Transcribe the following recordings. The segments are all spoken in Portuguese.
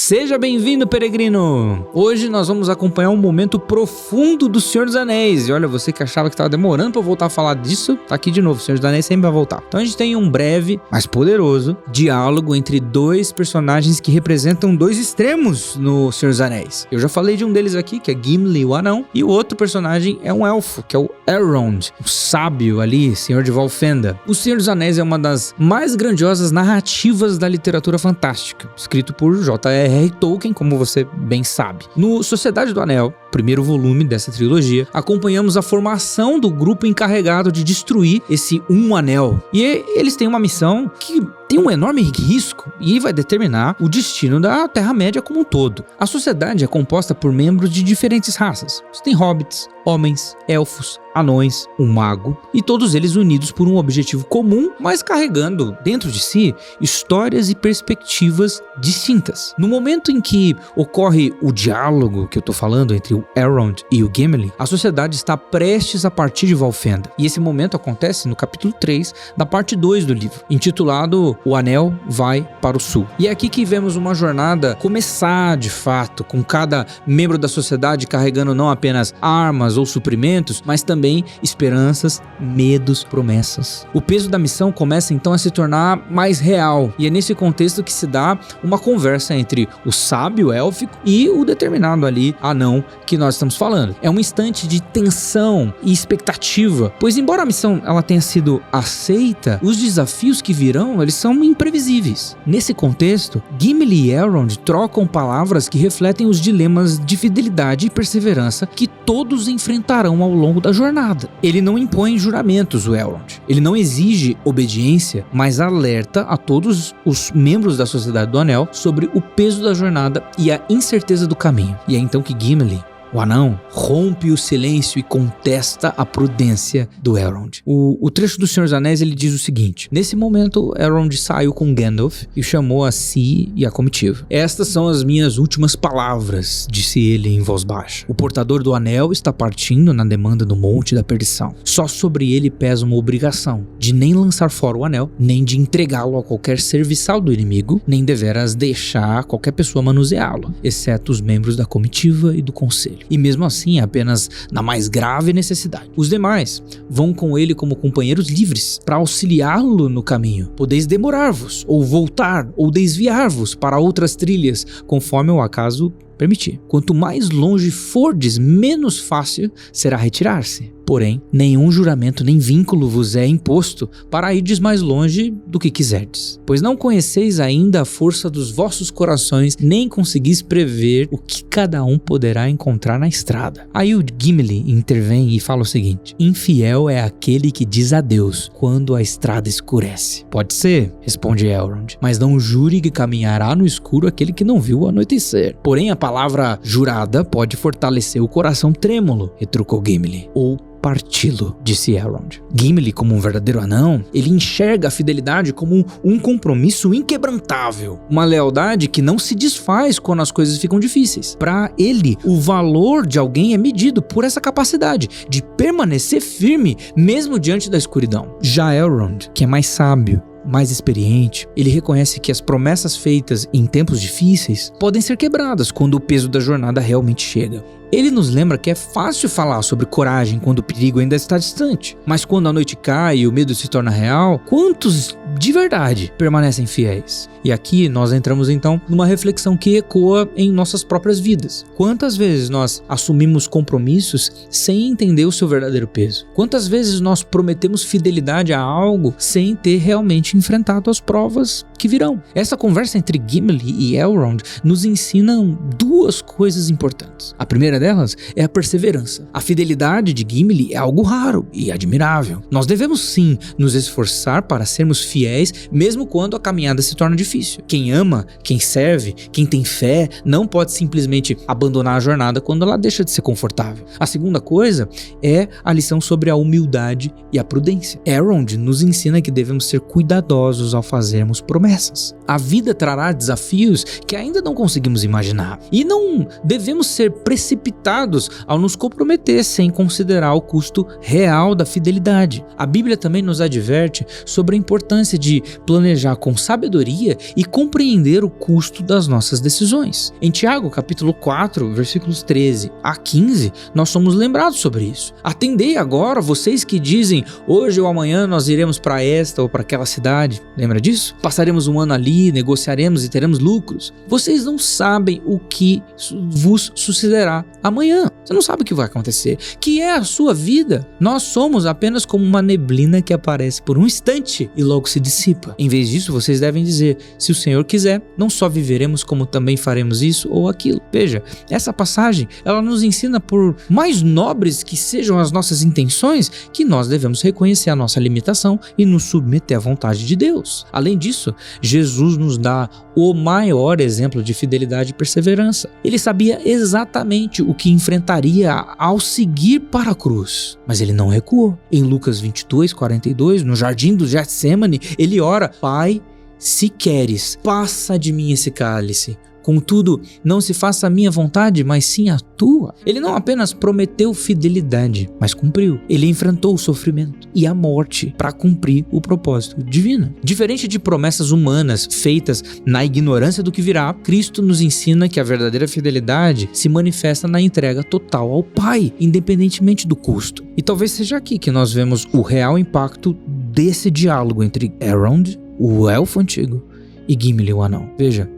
Seja bem-vindo, peregrino! Hoje nós vamos acompanhar um momento profundo do Senhor dos Anéis. E olha, você que achava que estava demorando para eu voltar a falar disso, tá aqui de novo, o Senhor dos Anéis sempre vai voltar. Então a gente tem um breve, mas poderoso, diálogo entre dois personagens que representam dois extremos no Senhor dos Anéis. Eu já falei de um deles aqui, que é Gimli, o anão, e o outro personagem é um elfo, que é o Elrond, o sábio ali, Senhor de Valfenda. O Senhor dos Anéis é uma das mais grandiosas narrativas da literatura fantástica, escrito por J.R.R. Tolkien, como você bem sabe. No Sociedade do Anel, primeiro volume dessa trilogia, acompanhamos a formação do grupo encarregado de destruir esse anel. E eles têm uma missão que tem um enorme risco e vai determinar o destino da Terra-média como um todo. A sociedade é composta por membros de diferentes raças. Você tem hobbits, homens, elfos, anões, um mago, e todos eles unidos por um objetivo comum, mas carregando dentro de si histórias e perspectivas distintas. No momento em que ocorre o diálogo que eu tô falando entre o Elrond e o Gimli, a sociedade está prestes a partir de Valfenda, e esse momento acontece no capítulo 3 da parte 2 do livro, intitulado O Anel Vai para o Sul. E é aqui que vemos uma jornada começar de fato, com cada membro da sociedade carregando não apenas armas ou suprimentos, mas também esperanças, medos, promessas. O peso da missão começa então a se tornar mais real, e é nesse contexto que se dá uma conversa entre o sábio élfico e o determinado ali anão que nós estamos falando. É um instante de tensão e expectativa, pois embora a missão ela tenha sido aceita, os desafios que virão, eles são imprevisíveis. Nesse contexto, Gimli e Elrond trocam palavras que refletem os dilemas de fidelidade e perseverança que todos enfrentarão ao longo da jornada. Ele não impõe juramentos, o Elrond. Ele não exige obediência, mas alerta a todos os membros da Sociedade do Anel sobre o peso da jornada e a incerteza do caminho. E é então que Gimli, o anão, rompe o silêncio e contesta a prudência do Elrond. O trecho do Senhor dos Anéis, ele diz o seguinte: nesse momento, Elrond saiu com Gandalf e chamou a si e a comitiva. Estas são as minhas últimas palavras, disse ele em voz baixa. O portador do anel está partindo na demanda do Monte da Perdição. Só sobre ele pesa uma obrigação de nem lançar fora o anel, nem de entregá-lo a qualquer serviçal do inimigo, nem deveras deixar qualquer pessoa manuseá-lo, exceto os membros da comitiva e do conselho. E mesmo assim, apenas na mais grave necessidade. Os demais vão com ele como companheiros livres, para auxiliá-lo no caminho. Podeis demorar-vos, ou voltar, ou desviar-vos para outras trilhas, conforme o acaso permitir. Quanto mais longe fordes, menos fácil será retirar-se. Porém, nenhum juramento nem vínculo vos é imposto para irdes mais longe do que quiserdes. Pois não conheceis ainda a força dos vossos corações, nem conseguis prever o que cada um poderá encontrar na estrada. Aí o Gimli intervém e fala o seguinte: infiel é aquele que diz adeus quando a estrada escurece. Pode ser, responde Elrond, mas não jure que caminhará no escuro aquele que não viu o anoitecer. Porém, a palavra jurada pode fortalecer o coração trêmulo, retrucou Gimli, ou parti-lo, disse Elrond. Gimli, como um verdadeiro anão, ele enxerga a fidelidade como um compromisso inquebrantável, uma lealdade que não se desfaz quando as coisas ficam difíceis. Para ele, o valor de alguém é medido por essa capacidade de permanecer firme mesmo diante da escuridão. Já Elrond, que é mais sábio, mais experiente, ele reconhece que as promessas feitas em tempos difíceis podem ser quebradas quando o peso da jornada realmente chega. Ele nos lembra que é fácil falar sobre coragem quando o perigo ainda está distante, mas quando a noite cai e o medo se torna real, quantos de verdade permanecem fiéis? E aqui nós entramos então numa reflexão que ecoa em nossas próprias vidas. Quantas vezes nós assumimos compromissos sem entender o seu verdadeiro peso? Quantas vezes nós prometemos fidelidade a algo sem ter realmente enfrentado as provas que virão? Essa conversa entre Gimli e Elrond nos ensina duas coisas importantes. A primeira delas é a perseverança. A fidelidade de Gimli é algo raro e admirável. Nós devemos sim nos esforçar para sermos fiéis, mesmo quando a caminhada se torna difícil. Quem ama, quem serve, quem tem fé, não pode simplesmente abandonar a jornada quando ela deixa de ser confortável. A segunda coisa é a lição sobre a humildade e a prudência. Elrond nos ensina que devemos ser cuidadosos ao fazermos promessas. A vida trará desafios que ainda não conseguimos imaginar, e não devemos ser precipitados limitados ao nos comprometer sem considerar o custo real da fidelidade. A Bíblia também nos adverte sobre a importância de planejar com sabedoria e compreender o custo das nossas decisões. Em Tiago, capítulo 4, versículos 13 a 15, nós somos lembrados sobre isso. Atendei agora vocês que dizem, hoje ou amanhã nós iremos para esta ou para aquela cidade. Lembra disso? Passaremos um ano ali, negociaremos e teremos lucros. Vocês não sabem o que vos sucederá amanhã. Você não sabe o que vai acontecer. Que é a sua vida. Nós somos apenas como uma neblina que aparece por um instante e logo se dissipa. Em vez disso, vocês devem dizer, se o Senhor quiser, não só viveremos como também faremos isso ou aquilo. Veja, essa passagem, ela nos ensina, por mais nobres que sejam as nossas intenções, que nós devemos reconhecer a nossa limitação e nos submeter à vontade de Deus. Além disso, Jesus nos dá o maior exemplo de fidelidade e perseverança. Ele sabia exatamente o que enfrentaria ao seguir para a cruz, mas ele não recuou. Em Lucas 22:42, no jardim do Getsêmani, ele ora, Pai, se queres, passa de mim esse cálice. Contudo, não se faça a minha vontade, mas sim a tua. Ele não apenas prometeu fidelidade, mas cumpriu. Ele enfrentou o sofrimento e a morte para cumprir o propósito divino. Diferente de promessas humanas feitas na ignorância do que virá, Cristo nos ensina que a verdadeira fidelidade se manifesta na entrega total ao Pai, independentemente do custo. E talvez seja aqui que nós vemos o real impacto desse diálogo entre Elrond, o elfo antigo, e Gimli, o anão. Veja,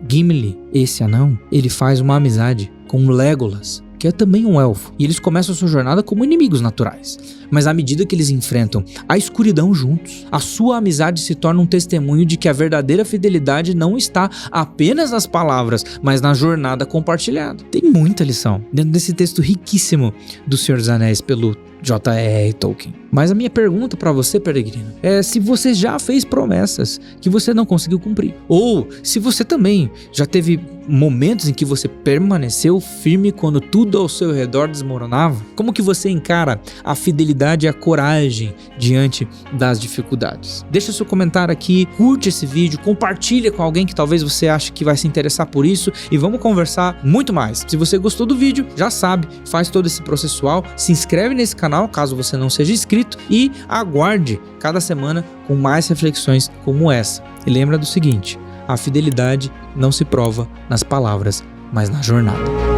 Gimli, esse anão, ele faz uma amizade com Legolas, que é também um elfo, e eles começam a sua jornada como inimigos naturais. Mas à medida que eles enfrentam a escuridão juntos, a sua amizade se torna um testemunho de que a verdadeira fidelidade não está apenas nas palavras, mas na jornada compartilhada. Tem muita lição dentro desse texto riquíssimo do Senhor dos Anéis pelo J.R.R. Tolkien. Mas a minha pergunta para você, peregrino, é se você já fez promessas que você não conseguiu cumprir. Ou se você também já teve momentos em que você permaneceu firme quando tudo ao seu redor desmoronava. Como que você encara a fidelidade e a coragem diante das dificuldades? Deixa seu comentário aqui, curte esse vídeo, compartilha com alguém que talvez você ache que vai se interessar por isso e vamos conversar muito mais. Se você gostou do vídeo, já sabe, faz todo esse processual, se inscreve nesse canal caso você não seja inscrito e aguarde cada semana com mais reflexões como essa. E lembra do seguinte, a fidelidade não se prova nas palavras, mas na jornada.